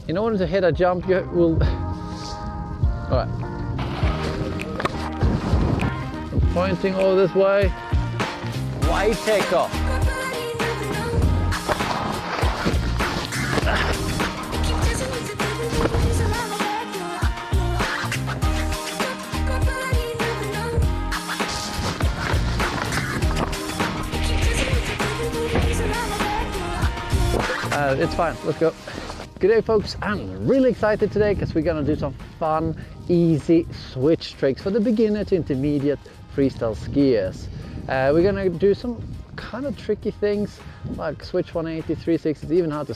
in order to hit a jump, you will... All right. I'm pointing all this way. Wide takeoff. It's fine, let's go. Good day folks, I'm really excited today because we're gonna do some fun, easy switch tricks for the beginner to intermediate freestyle skiers. We're gonna do some kind of tricky things like switch 180, 360s, even how to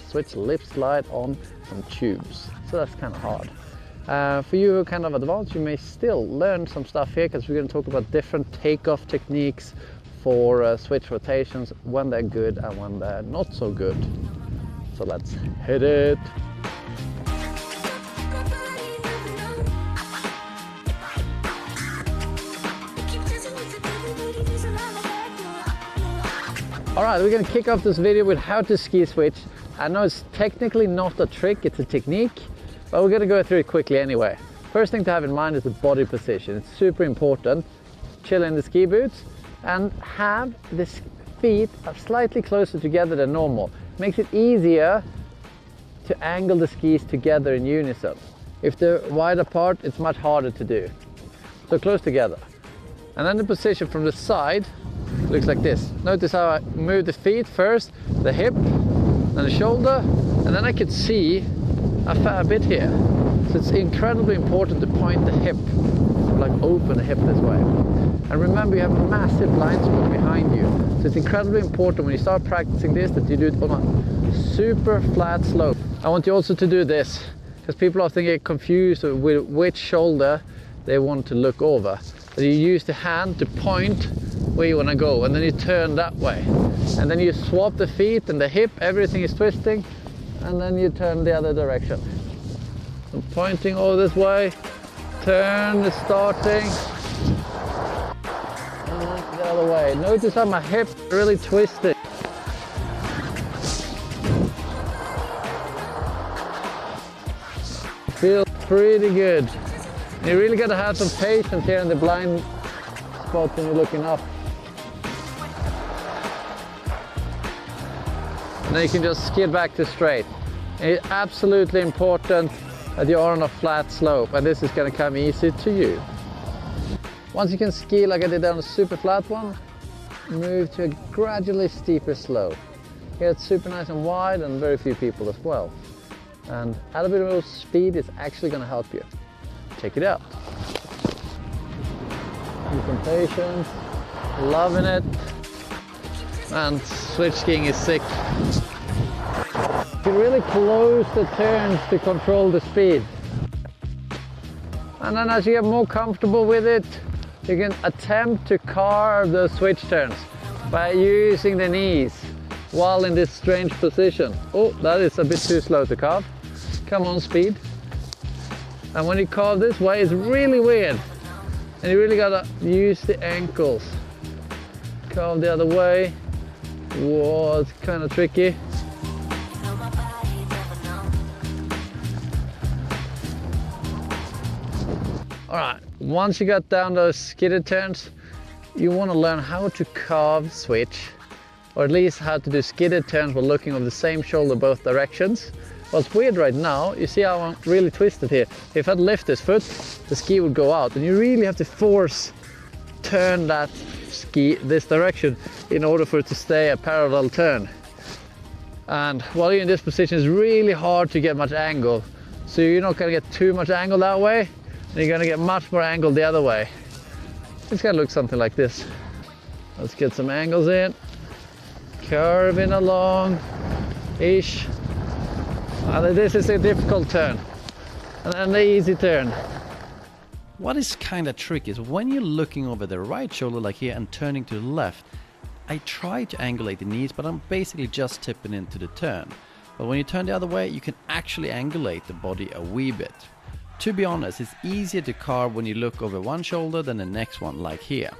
switch lip slide on some tubes. So that's kind of hard. For you who are kind of advanced, you may still learn some stuff here because we're going to talk about different takeoff techniques for switch rotations, when they're good and when they're not so good. So let's hit it. Alright, we're going to kick off this video with how to ski switch. I know it's technically not a trick, it's a technique, but we're going to go through it quickly anyway. First thing to have in mind is the body position. It's super important. Chill in the ski boots and have the feet slightly closer together than normal. Makes it easier to angle the skis together in unison. If they're wide apart, it's much harder to do. So close together. And then the position from the side looks like this. Notice how I move the feet first, the hip, then the shoulder, and then I could see a fair bit here. So it's incredibly important to point the hip, like open the hip this way. And remember, you have a massive blind spot behind you. So it's incredibly important when you start practicing this that you do it on a super flat slope. I want you also to do this, because people often get confused with which shoulder they want to look over. So you use the hand to point where you want to go, and then you turn that way. And then you swap the feet and the hip, everything is twisting, and then you turn the other direction. So pointing all this way, turn is starting. The other way. Notice how my hip really twisted. Feels pretty good. You really got to have some patience here in the blind spot when you're looking up. And then you can just skid back to straight. It's absolutely important that you are on a flat slope, and this is going to come easy to you. Once you can ski like I did on a super flat one, move to a gradually steeper slope. Here it's super nice and wide and very few people as well. And add a bit of speed is actually going to help you. Check it out. Use some patience, loving it. Man, switch skiing is sick. You really close the turns to control the speed. And then as you get more comfortable with it, you can attempt to carve those switch turns by using the knees while in this strange position. Oh, that is a bit too slow to carve. Come on, speed. And when you carve this way, it's really weird. And you really gotta use the ankles. Carve the other way. Whoa, it's kind of tricky. Alright, once you got down those skidded turns, you want to learn how to carve switch, or at least how to do skidded turns while looking over the same shoulder both directions. What's weird right now, you see how I'm really twisted here. If I'd lift this foot, the ski would go out, and you really have to force turn that ski this direction in order for it to stay a parallel turn. And while you're in this position, it's really hard to get much angle. So you're not going to get too much angle that way, and you're going to get much more angle the other way. It's going to look something like this. Let's get some angles in. Curving along-ish. And this is a difficult turn. And then the easy turn. What is kind of tricky is when you're looking over the right shoulder like here and turning to the left, I try to angulate the knees, but I'm basically just tipping into the turn. But when you turn the other way, you can actually angulate the body a wee bit. To be honest, it's easier to carve when you look over one shoulder than the next one, like here.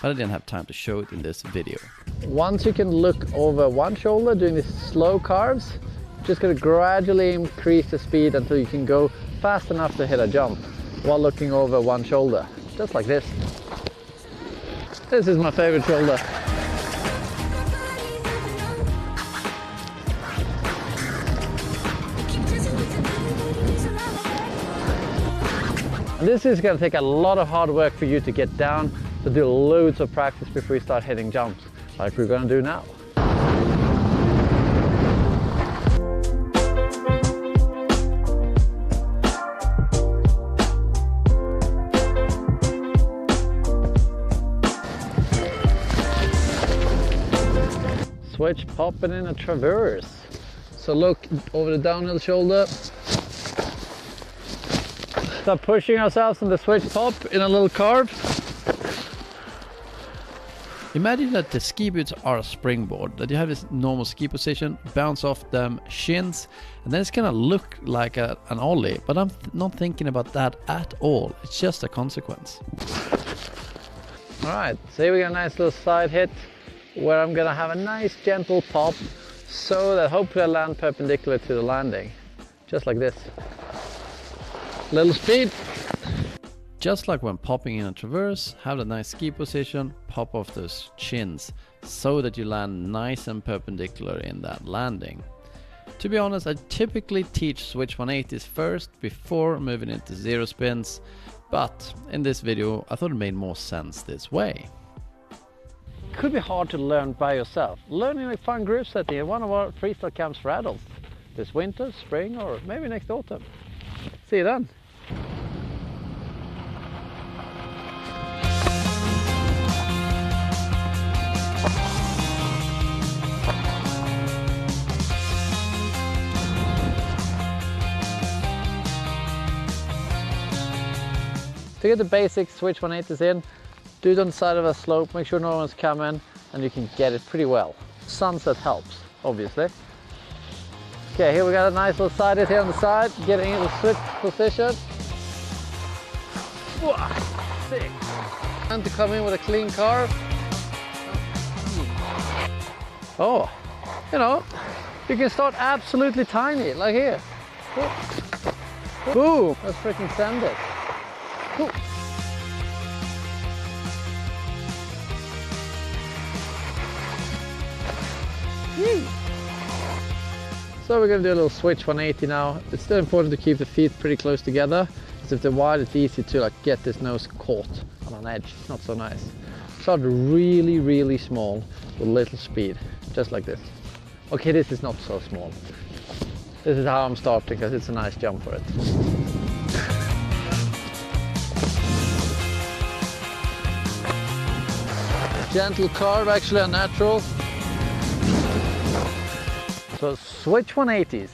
But I didn't have time to show it in this video. Once you can look over one shoulder doing these slow carves, Just gonna gradually increase the speed until you can go fast enough to hit a jump while looking over one shoulder, just like this. This is my favorite shoulder. And this is going to take a lot of hard work for you to get down, to do loads of practice before you start hitting jumps, like we're going to do now. Switch popping in a traverse. So look over the downhill shoulder. Start pushing ourselves in the switch pop in a little carve. Imagine that the ski boots are a springboard, that you have this normal ski position, bounce off them shins, and then it's gonna look like an ollie, but I'm not thinking about that at all. It's just a consequence. Alright, so here we got a nice little side hit where I'm gonna have a nice gentle pop so that hopefully I land perpendicular to the landing. Just like this. Little speed. Just like when popping in a traverse, have a nice ski position, pop off those chins so that you land nice and perpendicular in that landing. To be honest, I typically teach switch 180s first before moving into zero spins, but in this video I thought it made more sense this way. It could be hard to learn by yourself. Learning a fun group setting in one of our freestyle camps for adults this winter, spring, or maybe next autumn. See you then. To get the basic switch 180s in, do it on the side of a slope, make sure no one's coming, and you can get it pretty well. Sunset helps, obviously. Okay, here we got a nice little side hit here on the side, getting into the switch position. Sick. And to come in with a clean carve. Oh, you know, you can start absolutely tiny, like here. Boom, let's freaking send it. Cool. So we're going to do a little switch 180 now. It's still important to keep the feet pretty close together, because if they're wide it's easy to like get this nose caught on an edge. It's not so nice. Start really, really small with little speed, just like this. Okay, this is not so small. This is how I'm starting because it's a nice jump for it. Gentle carve, actually unnatural. So switch 180s.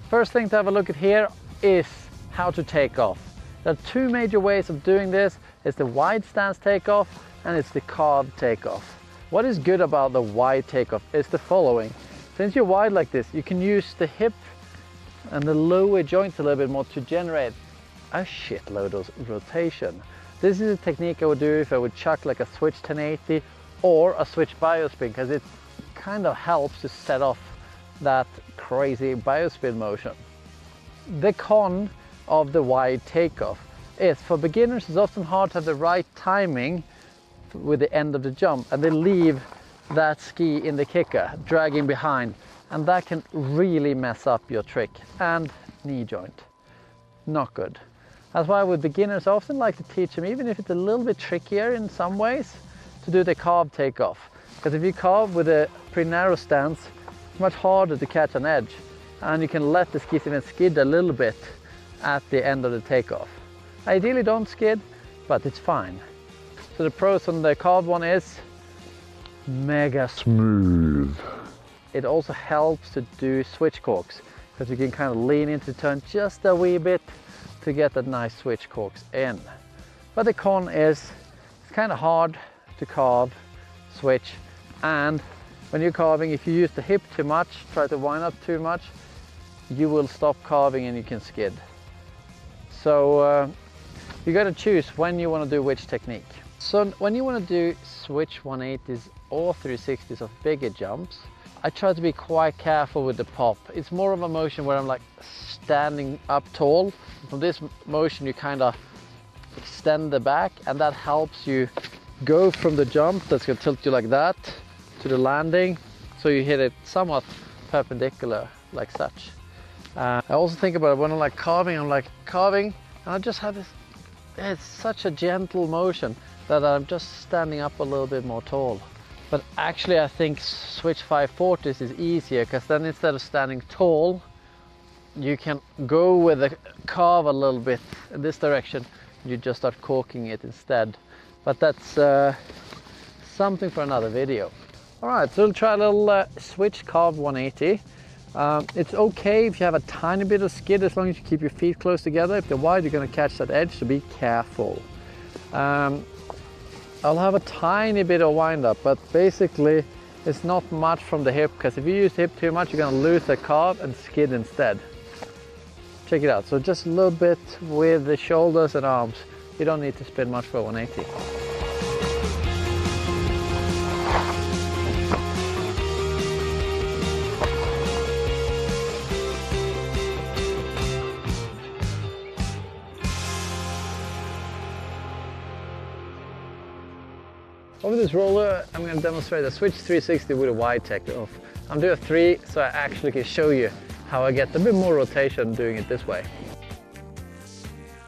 First thing to have a look at here is how to take off. There are two major ways of doing this. It's the wide stance takeoff and it's the carved takeoff. What is good about the wide takeoff is the following. Since you're wide like this, you can use the hip and the lower joints a little bit more to generate a shitload of rotation. This is a technique I would do if I would chuck like a switch 1080 or a switch biospin, because it kind of helps to set off that crazy biospin motion. The con of the wide takeoff is, for beginners it's often hard to have the right timing with the end of the jump, and they leave that ski in the kicker dragging behind, and that can really mess up your trick and knee joint. Not good. That's why with beginners I often like to teach them, even if it's a little bit trickier in some ways, to do the carve takeoff, because if you carve with a pretty narrow stance, it's much harder to catch an edge, and you can let the skis even skid a little bit at the end of the takeoff. Ideally don't skid, but it's fine. So the pros on the carved one is mega smooth. It also helps to do switch corks, because you can kind of lean into the turn just a wee bit to get that nice switch corks in. But the con is it's kind of hard to carve, switch, and when you're carving, if you use the hip too much, try to wind up too much, you will stop carving and you can skid. So you got to choose when you want to do which technique. So when you want to do switch 180s or 360s of bigger jumps, I try to be quite careful with the pop. It's more of a motion where I'm like standing up tall. From this motion you kind of extend the back, and that helps you go from the jump that's going to tilt you like that to the landing, so you hit it somewhat perpendicular like such. I also think about it when I'm like carving, and I just have this, it's such a gentle motion that I'm just standing up a little bit more tall. But actually I think switch 540s is easier, because then instead of standing tall, you can go with the carve a little bit in this direction. You just start corking it instead. But that's something for another video. Alright, so we'll try a little switch carve 180. It's okay if you have a tiny bit of skid, as long as you keep your feet close together. If they're wide, you're going to catch that edge, so be careful. I'll have a tiny bit of wind up, but basically it's not much from the hip, because if you use the hip too much, you're going to lose the carve and skid instead. Check it out. So just a little bit with the shoulders and arms. You don't need to spin much for 180. Over this roller, I'm going to demonstrate a switch 360 with a wide takeoff. I'm doing a 3, so I actually can show you how I get a bit more rotation doing it this way.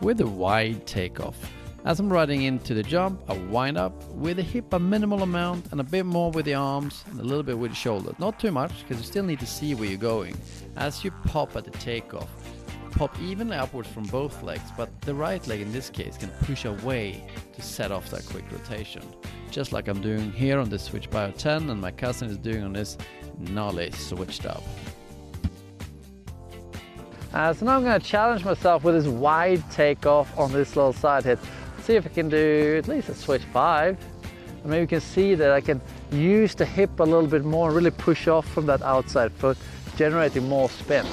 With a wide takeoff, as I'm riding into the jump, I wind up with the hip a minimal amount, and a bit more with the arms and a little bit with the shoulder. Not too much, because you still need to see where you're going. As you pop at the takeoff, pop evenly upwards from both legs, but the right leg in this case can push away to set off that quick rotation. Just like I'm doing here on this Switch Bio 10, and my cousin is doing on this gnarly switched up. So now I'm going to challenge myself with this wide takeoff on this little side hit. See if I can do at least a switch 5. And maybe you can see that I can use the hip a little bit more and really push off from that outside foot, generating more spin.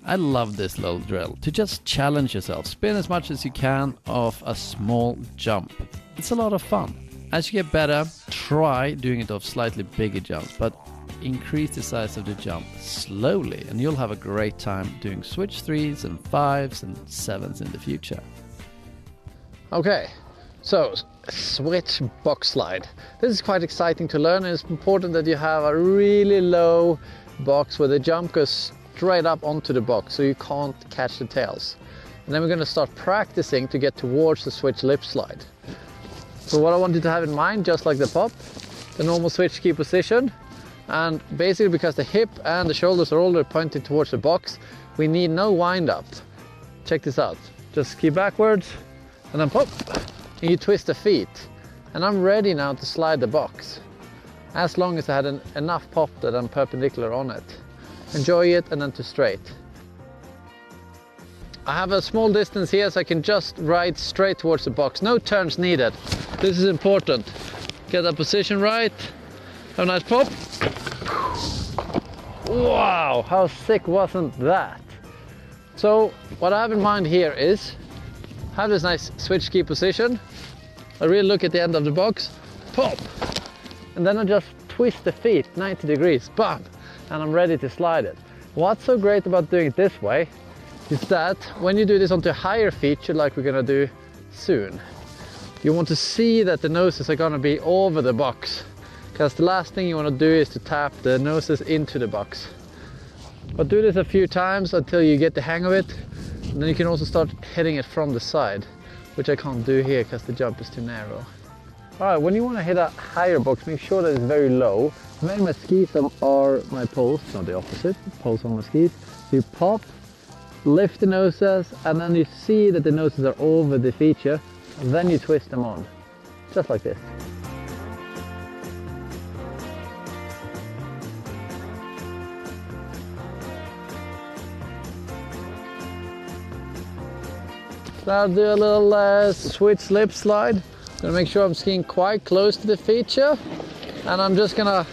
I love this little drill, to just challenge yourself. Spin as much as you can off a small jump. It's a lot of fun. As you get better, try doing it off slightly bigger jumps, but increase the size of the jump slowly, and you'll have a great time doing switch 3s and 5s and 7s in the future. Okay, so switch box slide. This is quite exciting to learn, and it's important that you have a really low box where the jump goes straight up onto the box, so you can't catch the tails. And then we're going to start practicing to get towards the switch lip slide. So what I want you to have in mind, just like the pop, the normal switch key position, and basically because the hip and the shoulders are already pointing towards the box, we need no wind up. Check this out. Just key backwards and then pop, and you twist the feet. And I'm ready now to slide the box, as long as I had enough pop that I'm perpendicular on it. Enjoy it, and then to straight. I have a small distance here, so I can just ride straight towards the box. No turns needed. This is important. Get that position right. Have a nice pop. Wow, how sick wasn't that? So what I have in mind here is have this nice switch key position. I really look at the end of the box, pop, and then I just twist the feet 90 degrees, bam, and I'm ready to slide it. What's so great about doing it this way is that when you do this onto a higher feature, like we're gonna do soon, you want to see that the noses are gonna be over the box, because the last thing you want to do is to tap the noses into the box. But do this a few times until you get the hang of it, and then you can also start hitting it from the side, which I can't do here because the jump is too narrow. Alright, when you want to hit a higher box, make sure that it's very low. Maybe my skis are my poles, not the opposite, poles on my skis. So you pop, lift the noses, and then you see that the noses are over the feature, and then you twist them on, just like this. So I'll do a little switch lip slide. Gonna make sure I'm skiing quite close to the feature, and I'm just gonna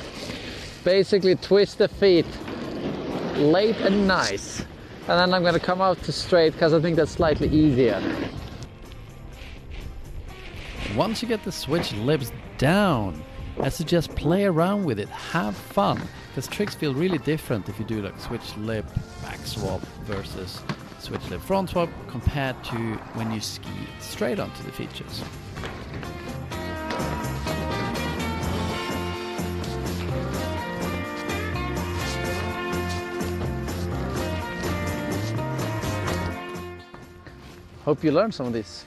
basically twist the feet late and nice, and then I'm gonna come out to straight because I think that's slightly easier. Once you get the switch lips down, I suggest play around with it, have fun, Because tricks feel really different if you do like switch lip, back swap versus switch lip front swap compared to when you ski straight onto the features. Hope you learned some of these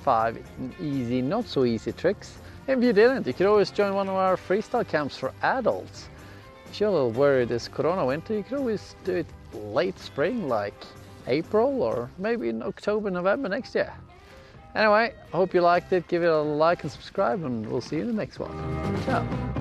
5 easy, not so easy tricks. If you didn't, you could always join one of our freestyle camps for adults. If you're a little worried this Corona winter, you could always do it late spring, like April, or maybe in October, November next year. Anyway, I hope you liked it. Give it a like and subscribe, and we'll see you in the next one. Ciao.